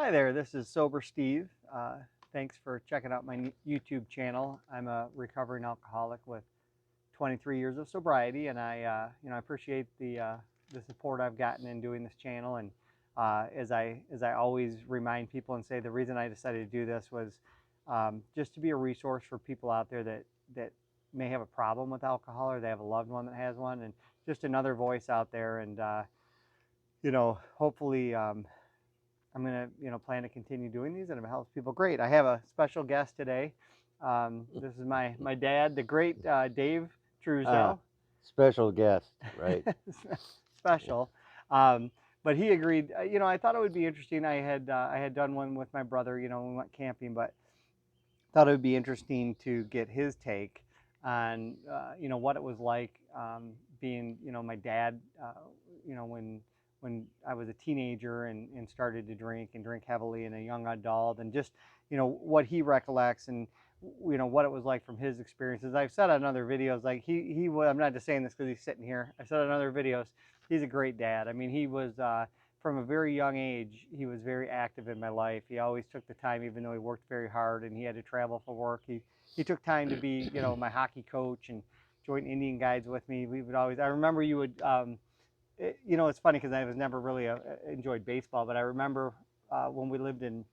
Hi there, this is Sober Steve. Thanks for checking out my YouTube channel. I'm a recovering alcoholic with 23 years of sobriety, and I appreciate the support I've gotten in doing this channel. And as I always remind people and say, the reason I decided to do this was just to be a resource for people out there that may have a problem with alcohol, or they have a loved one that has one, and just another voice out there. And hopefully. I'm going to, plan to continue doing these, and it helps people. Great. I have a special guest today. This is my dad, the great Dave Ah, Truesdell. special guest, right? Special. Um, but he agreed. I thought it would be interesting. I had done one with my brother. We went camping, but thought it would be interesting to get his take on what it was like being my dad when I was a teenager and started to drink heavily and a young adult, and just what he recollects, and what it was like from his experiences. I've said on other videos, like I'm not just saying this because he's sitting here. I said on other videos, he's a great dad. I mean, he was from a very young age, he was very active in my life. He always took the time, even though he worked very hard and he had to travel for work. He took time to be, my hockey coach and join Indian guides with me. We would always. I remember you would. It's funny because I was never really enjoyed baseball, but I remember when we lived in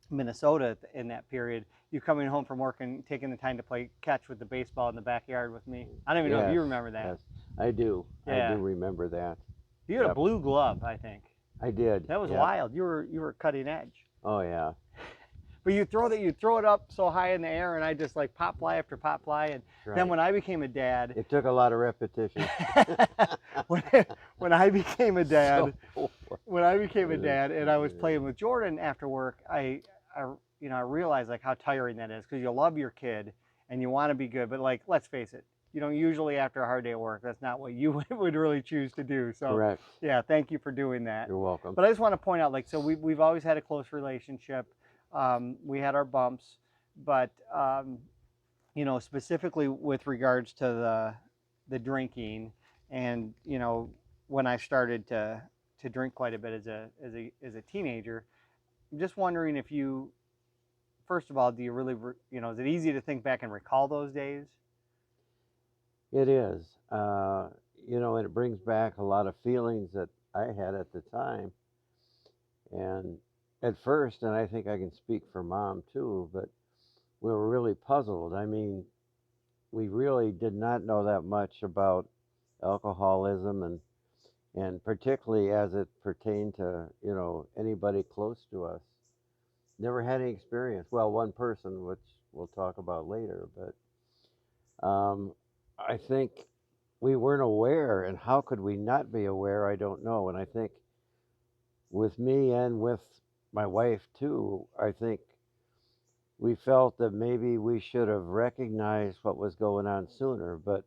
Minnesota in that period, you coming home from work and taking the time to play catch with the baseball in the backyard with me. I don't even know if Yes, you remember that. yes, I do. I do Yeah, remember that. you had a Yep, blue glove, I think. I did. That was Yep. wild. You were cutting edge. Oh yeah, But you throw it up so high in the air, and I just like pop fly after pop fly. And that's then right. when I became a dad, It took a lot of repetition. when, when I became a So, dad, when I became a dad, and I was uh, playing with Jordan after work, I realized like how tiring that is, because you love your kid and you want to be good, but like, let's face it, usually after a hard day of work, that's not what you would really choose to do. So correct. yeah, thank you for doing that. You're welcome. But I just want to point out, like, so we've always had a close relationship. We had our bumps, but specifically with regards to the drinking, and when I started to drink quite a bit as a teenager. I'm just wondering if you, first of all, do you really, is it easy to think back and recall those days? It is. And it brings back a lot of feelings that I had at the time. And at first, and I think I can speak for mom too, but we were really puzzled. I mean, we really did not know that much about alcoholism and particularly as it pertained to anybody close to us. Never had any experience. Well, one person, which we'll talk about later, but I think we weren't aware, and how could we not be aware? I don't know. And I think with me and with my wife too, I think we felt that maybe we should have recognized what was going on sooner. But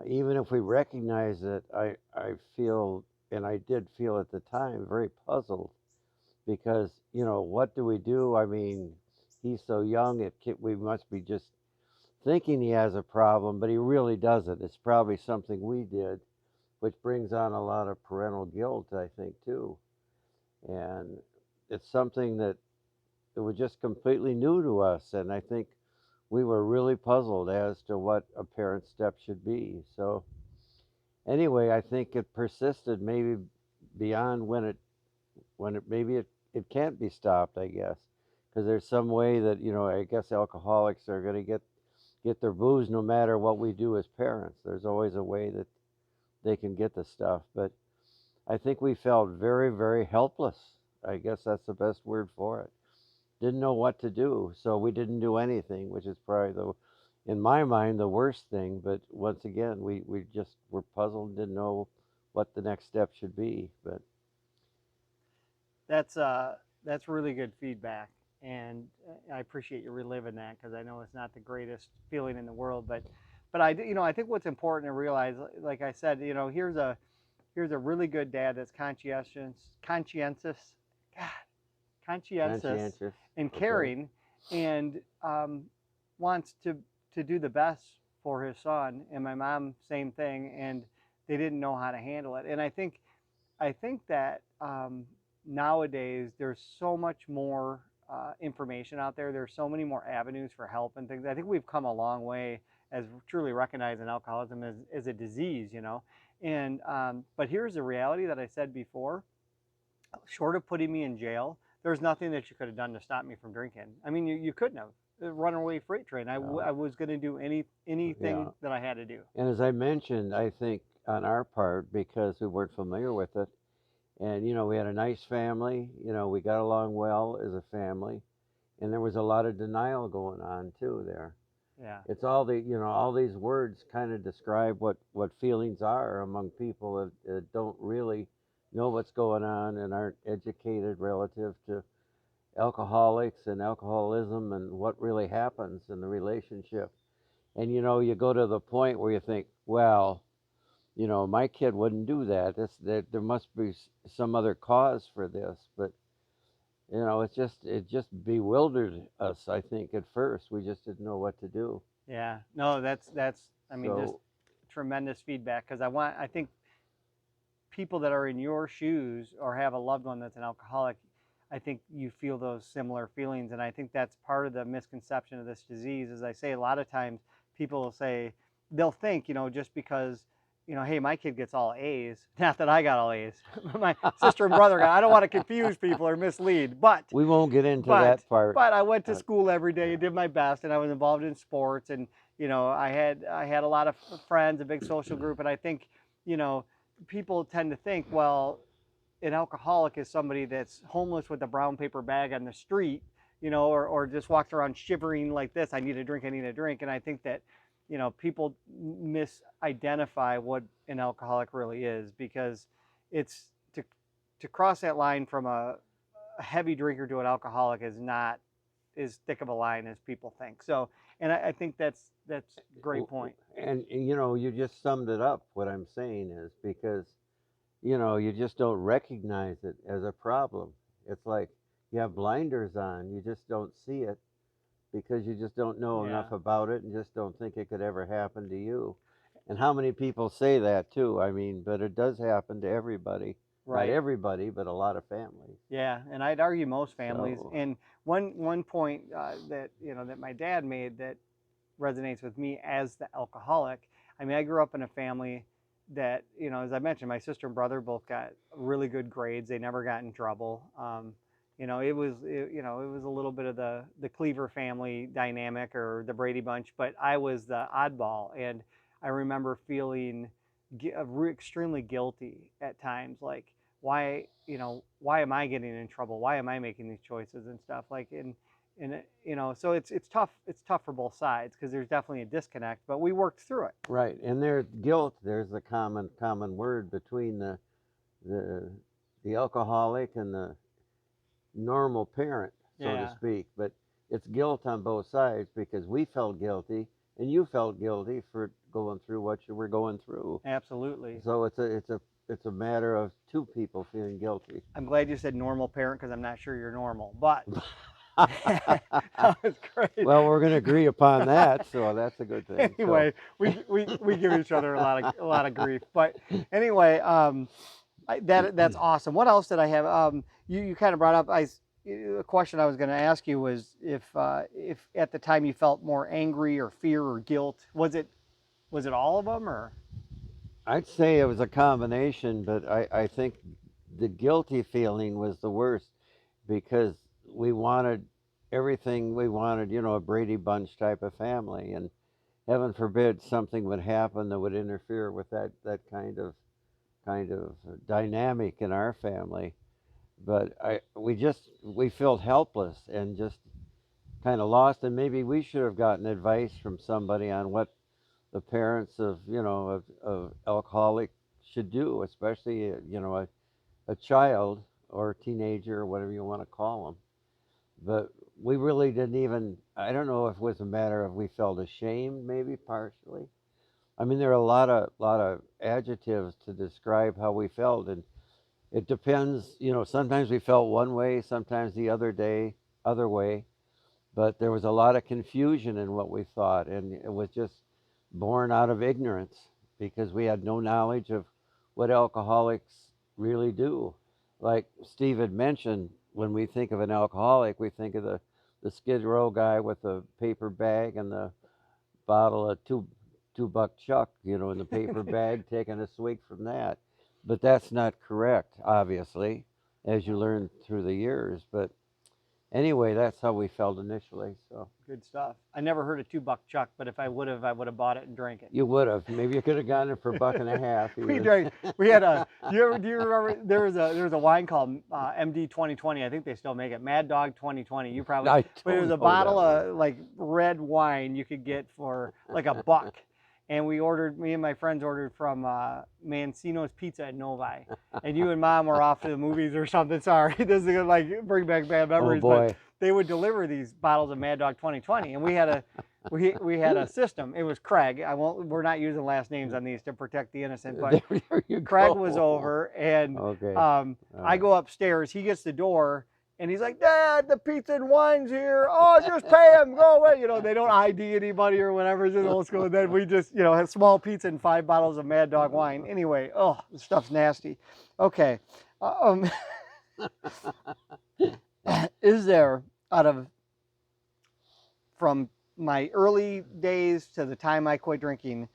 even if we recognize it, I feel, and I did feel at the time, very puzzled because, what do we do? I mean, he's so young, we must be just thinking he has a problem, but he really doesn't. It's probably something we did, which brings on a lot of parental guilt, I think, too. And it's something that it was just completely new to us. And I think we were really puzzled as to what a parent's step should be. So anyway, I think it persisted maybe beyond when it maybe it can't be stopped, I guess, because there's some way that I guess alcoholics are going to get their booze no matter what we do as parents. There's always a way that they can get the stuff, but I think we felt very, very helpless. I guess that's the best word for it. Didn't know what to do, so we didn't do anything, which is probably in my mind, the worst thing. But once again, we just were puzzled, didn't know what the next step should be. But That's really good feedback, and I appreciate you reliving that, because I know it's not the greatest feeling in the world, but I think what's important to realize, like I said, here's a really good dad that's conscientious, God, conscientious conscientious, and okay, caring, and wants to do the best for his son. And my mom, same thing, and they didn't know how to handle it. And I think that nowadays there's so much more information out there. There's so many more avenues for help and things. I think we've come a long way as truly recognizing alcoholism as a disease, you know. And but here's the reality that I said before: short of putting me in jail, there's nothing that you could have done to stop me from drinking. I mean, you couldn't have. Runaway freight train. Yeah. I was going to do anything Yeah. that I had to do. And as I mentioned, I think on our part, because we weren't familiar with it, and we had a nice family, we got along well as a family, and there was a lot of denial going on too there. Yeah. It's all these words kind of describe what feelings are among people that don't really know what's going on and aren't educated relative to alcoholics and alcoholism and what really happens in the relationship. And you go to the point where you think, well, my kid wouldn't do that. There must be some other cause for this, but it just bewildered us. I think at first we just didn't know what to do. Yeah. No, that's. I mean, just So tremendous feedback because I think people that are in your shoes or have a loved one that's an alcoholic, I think you feel those similar feelings. And I think that's part of the misconception of this disease. As I say, a lot of times people will say, they'll think, just because, hey, my kid gets all A's, not that I got all A's, my sister and brother got, I don't want to confuse people or mislead, we won't get into but, that part. but I went to Uh, school every day yeah. and did my best, and I was involved in sports, and I had a lot of friends, a big social group, and I think, you know, people tend to think, well, an alcoholic is somebody that's homeless with a brown paper bag on the street, or just walks around shivering like this. I need a drink. I need a drink. And I think that, people misidentify what an alcoholic really is because it's to cross that line from a heavy drinker to an alcoholic is not as thick of a line as people think. So, and I think that's a great point. And you just summed it up. What I'm saying is because you just don't recognize it as a problem. It's like you have blinders on. You just don't see it because you just don't know Yeah. enough about it and just don't think it could ever happen to you. And how many people say that too? I mean, but it does happen to everybody. Not Right. everybody, but a lot of families. Yeah, and I'd argue most families. So, And one point that that my dad made that resonates with me as the alcoholic. I mean, I grew up in a family that as I mentioned, my sister and brother both got really good grades. They never got in trouble. It was a little bit of the Cleaver family dynamic or the Brady Bunch, but I was the oddball, and I remember feeling extremely guilty at times, like why am I getting in trouble? Why am I making these choices and stuff like and so it's tough for both sides because there's definitely a disconnect, but we worked through it. right, and there's guilt. There's a common word between the the alcoholic and the normal parent, so to Yeah, speak. But it's guilt on both sides because we felt guilty and you felt guilty for going through what you were going through. absolutely. So it's a matter of two people feeling guilty. I'm glad you said normal parent because I'm not sure you're normal, but that was great. Well, we're going to agree upon that, so that's a good thing. So Anyway, we give each other a lot of grief, but anyway, that's awesome. What else did I have? You kind of brought up a question I was going to ask you was if at the time you felt more angry or fear or guilt. Was it all of them or? I'd say it was a combination, but I think the guilty feeling was the worst because we wanted everything we wanted, a Brady Bunch type of family, and heaven forbid something would happen that would interfere with that kind of dynamic in our family. But we felt helpless and just kind of lost, and maybe we should have gotten advice from somebody on what the parents of alcoholic should do, especially a child or a teenager or whatever you want to call them. But we really didn't even. I don't know if it was a matter of we felt ashamed, maybe partially. I mean, there are a lot of adjectives to describe how we felt, and it depends. Sometimes we felt one way, sometimes the other way. But there was a lot of confusion in what we thought, and it was just born out of ignorance because we had no knowledge of what alcoholics really do. like Steve had mentioned, when we think of an alcoholic, we think of the Skid Row guy with the paper bag and the bottle of two buck chuck, in the paper bag, taking a swig from that. But that's not correct, obviously, as you learn through the years. But anyway, that's how we felt initially. So Good stuff. I never heard of $2 Chuck, but if I would have bought it and drank it. you would have. Maybe you could have gotten it for a buck and a half. We Even. drank. We had a. Do you remember there was a wine called MD 2020. I think they still make it. Mad Dog 2020. You probably. I But it was don't a know that bottle one. of like red wine you could get for like a buck. And we ordered. Me and my friends ordered from Mancino's Pizza in Novi. And you and Mom were off to the movies or something. Sorry, this is gonna like bring back bad Oh memories. But boy. they would deliver these bottles of Mad Dog 2020, and we had a system. It was Craig. I won't. We're not using last names on these to protect the innocent, but There you Craig go. was over, and Okay. I go upstairs. He gets the door, and he's like, "Dad, the pizza and wine's here. Oh, just pay him. Go away." They don't ID anybody or whatever. It's just old school. And then we just, have small pizza and 5 bottles of Mad Dog wine. Anyway, oh, this stuff's nasty. Okay. Um, is there, out of from my early days to the time I quit drinking,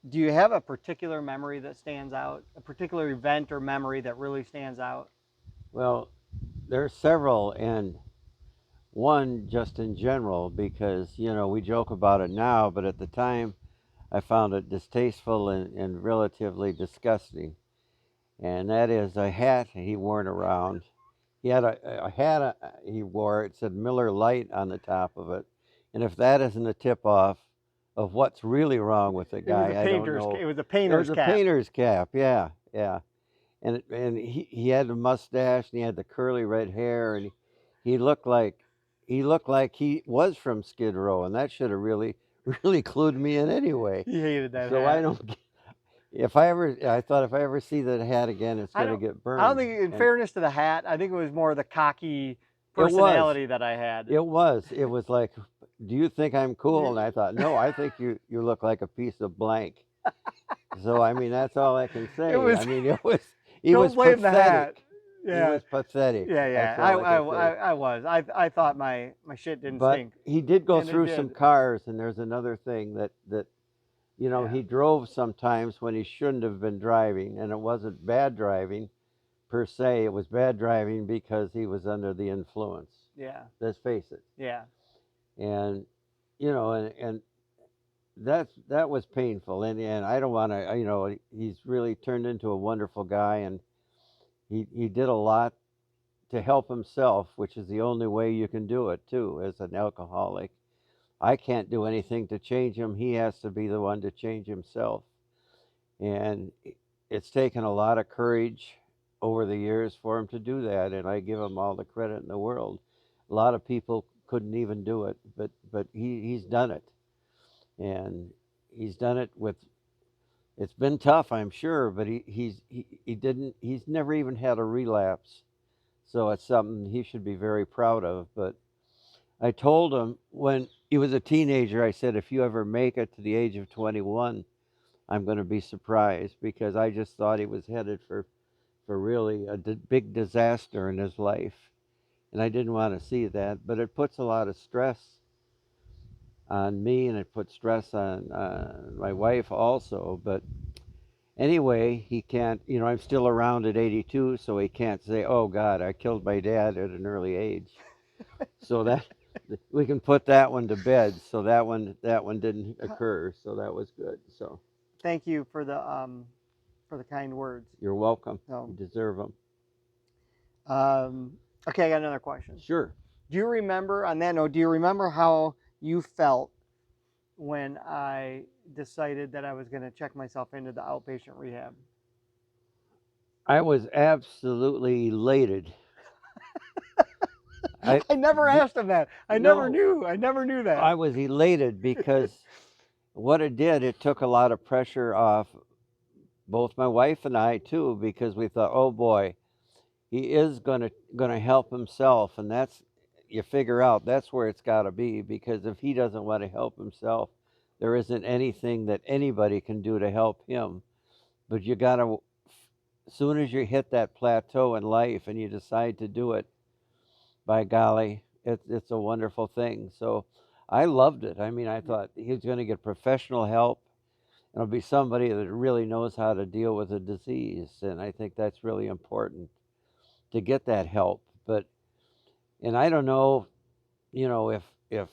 do you have a particular memory that stands out? A particular event or memory that really stands out? Well, there's several, and one just in general, because we joke about it now, but at the time I found it distasteful and relatively disgusting. And that is a hat he wore around. He had a hat he wore. It said Miller Lite on the top of it. And if that isn't a tip off of what's really wrong with the It was a guy, I don't painter's. know. It was a It was painter's a cap. painter's cap, yeah, yeah. And he had a mustache and he had the curly red hair, and he looked like he was from Skid Row, and that should have really really clued me in anyway. He hated that So I hat. don't. I thought if I ever see that hat again, it's I gonna don't. get I don't burned. think, in And fairness to the hat, I think it was more the cocky it was. personality that I had. It was like, do you think I'm cool? And You- I thought, no, I think you look like a piece of blank. So I mean, that's all I can It say. was. I mean, he Don't was blame the hat. pathetic. He Yeah. was pathetic. Yeah, yeah. That's all I can say. I was. I thought my shit didn't But stink, he did go and it through some did. cars, and there's another thing that Yeah, he drove sometimes when he shouldn't have been driving, and it wasn't bad driving per se. It was bad driving because he was under the influence. yeah, Let's face it. yeah. And and that was painful, and I don't want to. He's really turned into a wonderful guy, and he did a lot to help himself, which is the only way you can do it too as an alcoholic. I can't do anything to change him. He has to be the one to change himself. And it's taken a lot of courage over the years for him to do that, and I give him all the credit in the world. A lot of people couldn't even do it, but he's done it. And he's done it with. It's been tough, I'm sure, but he didn't. He's never even had a relapse, so it's something he should be very proud of. But I told him when he was a teenager, I said, if you ever make it to the age of 21, I'm going to be surprised, because I just thought he was headed for really a big disaster in his life. And I didn't want to see that, but it puts a lot of stress on me, and it puts stress on my wife also. But anyway, he can't, I'm still around at 82, so he can't say, oh God, I killed my dad at an early age. So that we can put that one to bed. So that one didn't occur. So that was good. So Thank you for the kind words. you're welcome. So, You deserve them. okay, I got another question. Sure. Do you remember, on that note, do you remember how you felt when I decided that I was going to check myself into the outpatient rehab? I was absolutely elated. I I never asked him that. I never no, knew. I never knew that. I was elated because what it did, it took a lot of pressure off both my wife and I too, because we thought, oh boy, he is gonna help himself, and that's, you figure out that's where it's got to be, because if he doesn't want to help himself, there isn't anything that anybody can do to help him. But you got to soon as you hit that plateau in life and you decide to do it, by golly, it's a wonderful thing. So I loved it. I mean, I thought he's going to get professional help. It'll be somebody that really knows how to deal with a disease, and I think that's really important to get that help. But and I don't know, if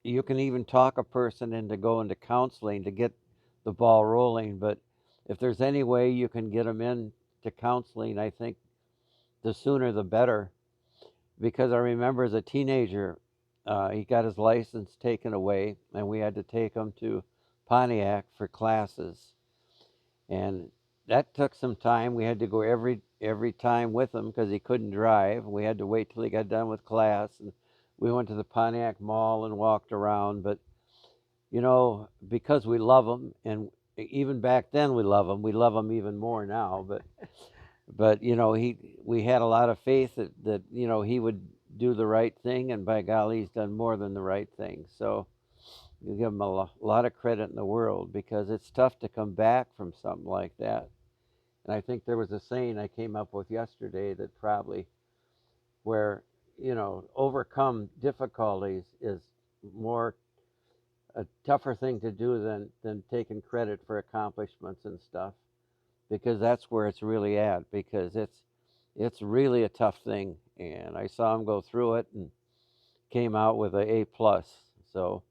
you can even talk a person into going to counseling to get the ball rolling, but if there's any way you can get them in to counseling, I think the sooner the better. Because I remember as a teenager, he got his license taken away, and we had to take him to Pontiac for classes, and that took some time. We had to go every time with him because he couldn't drive. We had to wait till he got done with class, and we went to the Pontiac Mall and walked around. But because we love him, and even back then we love him. We love him even more now. But we had a lot of faith that he would do the right thing, and by golly, he's done more than the right thing. So you give him a lot of credit in the world because it's tough to come back from something like that. And I think there was a saying I came up with yesterday that probably where overcome difficulties is more a tougher thing to do than taking credit for accomplishments and stuff, because that's where it's really at, because it's really a tough thing, and I saw him go through it and came out with a A plus. So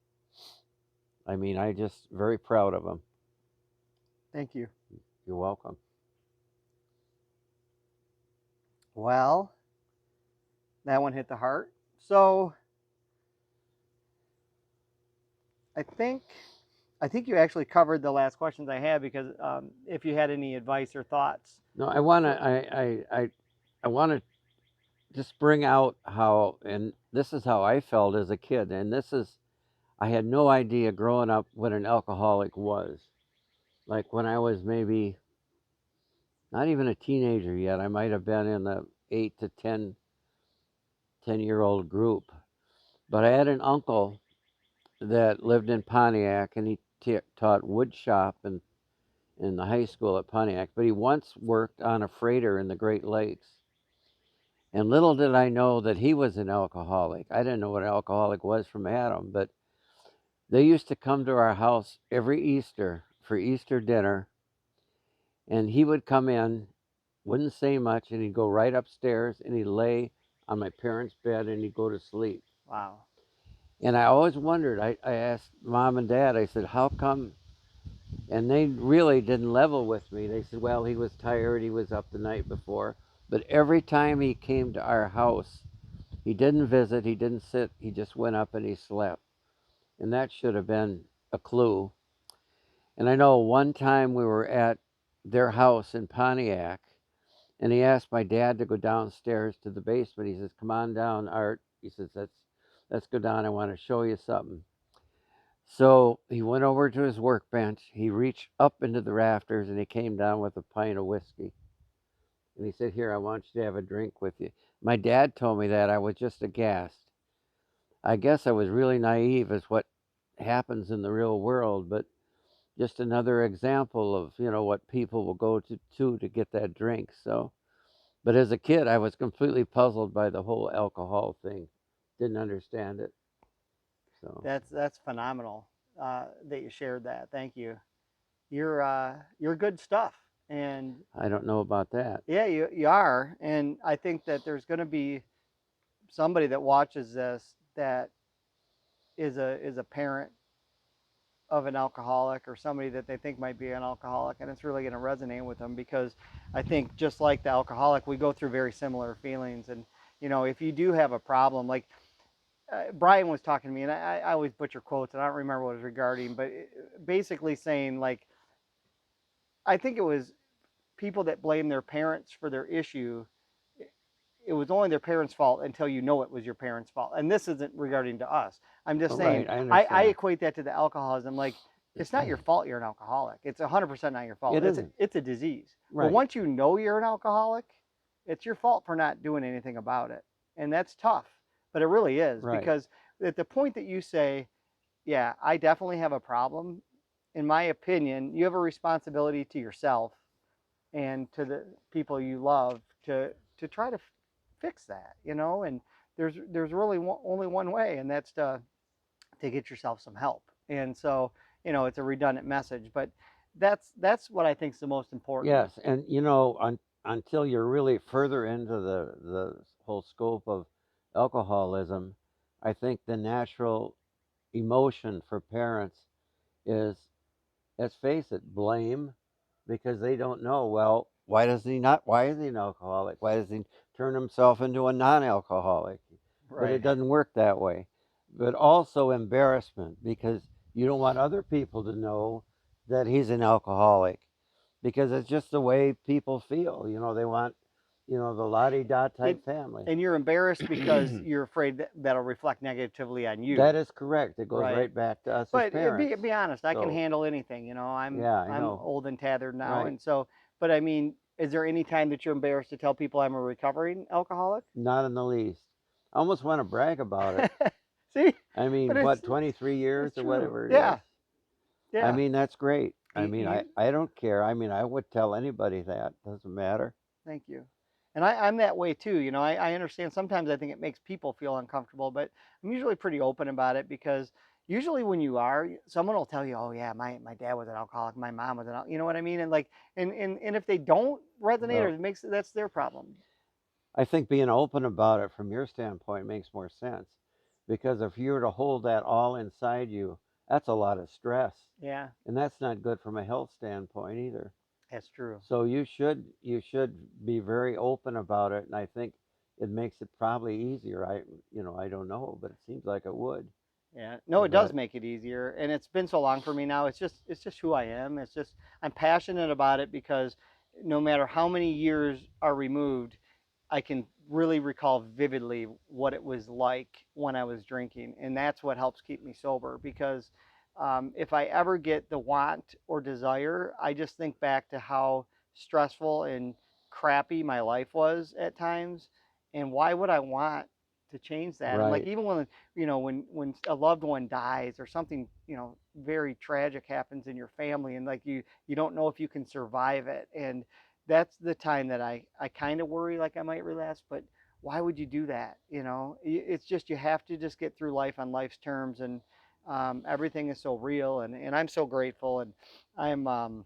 I mean, I just very proud of him. Thank you. You're welcome. Well, that one hit the heart. So I think you actually covered the last questions I had, because if you had any advice or thoughts. No, I want to just bring out how, and this is how I felt as a kid, and this is, I had no idea growing up what an alcoholic was. Like when I was maybe not even a teenager yet, I might have been in the 8 to 10 year old group. But I had an uncle that lived in Pontiac, and he taught wood shop in the high school at Pontiac. But he once worked on a freighter in the Great Lakes. And little did I know that he was an alcoholic. I didn't know what an alcoholic was from Adam, but they used to come to our house every Easter for Easter dinner, and he would come in, wouldn't say much, and he'd go right upstairs and he'd lay on my parents' bed and he'd go to sleep. Wow. And I always wondered, I asked mom and dad, I said, how come? And they really didn't level with me. They said, well, he was tired, he was up the night before. But every time he came to our house, he didn't visit, he didn't sit, he just went up and he slept. And that should have been a clue. And I know one time we were at their house in Pontiac, and he asked my dad to go downstairs to the basement. He says, come on down, Art. He says, let's go down. I want to show you something. So he went over to his workbench. He reached up into the rafters and he came down with a pint of whiskey. And he said, here, I want you to have a drink with you. My dad told me that. I was just aghast. I guess I was really naive as what happens in the real world, but just another example of, what people will go to get that drink. So, but as a kid, I was completely puzzled by the whole alcohol thing. Didn't understand it. So That's phenomenal that you shared that. Thank you. You're good stuff, and I don't know about that. yeah, you are. And I think that there's going to be somebody that watches this that is a parent of an alcoholic, or somebody that they think might be an alcoholic, and it's really going to resonate with them, because I think just like the alcoholic, we go through very similar feelings. And if you do have a problem, like Brian was talking to me, and I always butcher quotes, and I don't remember what it was regarding, but basically saying, like, I think it was people that blame their parents for their issue. It was only their parents' fault until you know it was your parents' fault. And this isn't regarding to us. I'm just All saying, right, I I understand. equate that to the alcoholism. Like, it's not your fault you're an alcoholic. It's 100% not your fault. It isn't. It's a disease. But Right, once you know you're an alcoholic, it's your fault for not doing anything about it. And that's tough, but it really is, right. because at the point that you say, yeah, I definitely have a problem, in my opinion, you have a responsibility to yourself and to the people you love to try to fix that, and there's really only one way, and that's to get yourself some help. And so, it's a redundant message, but that's what I think is the most important. Yes, and until you're really further into the whole scope of alcoholism, I think the natural emotion for parents is, let's face it, blame, because they don't know. Well, why does he not? Why is he an alcoholic? Why does he turn himself into a non-alcoholic? But it Right. doesn't work that way. But also embarrassment, because you don't want other people to know that he's an alcoholic, because it's just the way people feel. They want, the la-di-da it, type family. and you're embarrassed because you're afraid that that'll reflect negatively on you. That is correct. It goes Right. right back to us as But parents. be honest, I can So, handle anything. yeah, I I'm know. old and tethered now, Right. and so. But I mean, is there any time that you're embarrassed to tell people I'm a recovering alcoholic? Not in the least. I almost want to brag about it. See, I but mean, what, 23 it's years or true. whatever it is? Yeah, I yeah. mean, that's great. I You, mean, I, you I don't care. I mean, I would tell anybody that. Doesn't matter. Thank you. And I'm that way too. I understand sometimes I think it makes people feel uncomfortable, but I'm usually pretty open about it because usually when you are, someone will tell you, oh yeah, my dad was an alcoholic, my mom was you know what I mean? And like, and if they don't resonate or Well, it makes, that's their problem. I think being open about it from your standpoint makes more sense, because if you were to hold that all inside you, that's a lot of stress. Yeah, And that's not good from a health standpoint either. that's true. So you should be very open about it, and I think it makes it probably easier. I don't know, but it seems like it would. Yeah, no, it does But make it easier, and it's been so long for me now. It's just who I am. It's just I'm passionate about it because no matter how many years are removed, I can really recall vividly what it was like when I was drinking, and that's what helps keep me sober. Because if I ever get the want or desire, I just think back to how stressful and crappy my life was at times, and why would I want to change that? And like right, even when a loved one dies or something very tragic happens in your family, and like you don't know if you can survive it, and that's the time that I kind of worry like I might relapse. But why would you do that? It's just you have to just get through life on life's terms, and everything is so real, and I'm so grateful, and I'm I'm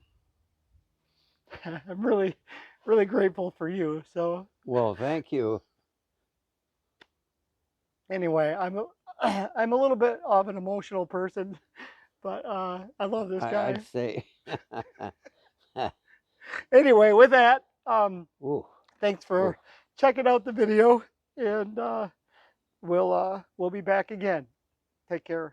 really really grateful for you. So well, thank you. anyway, I'm a little bit of an emotional person, but I love this I'd guy. say. Anyway, with that, Ooh, thanks ooh. for checking out the video, and we'll be back again. Take care.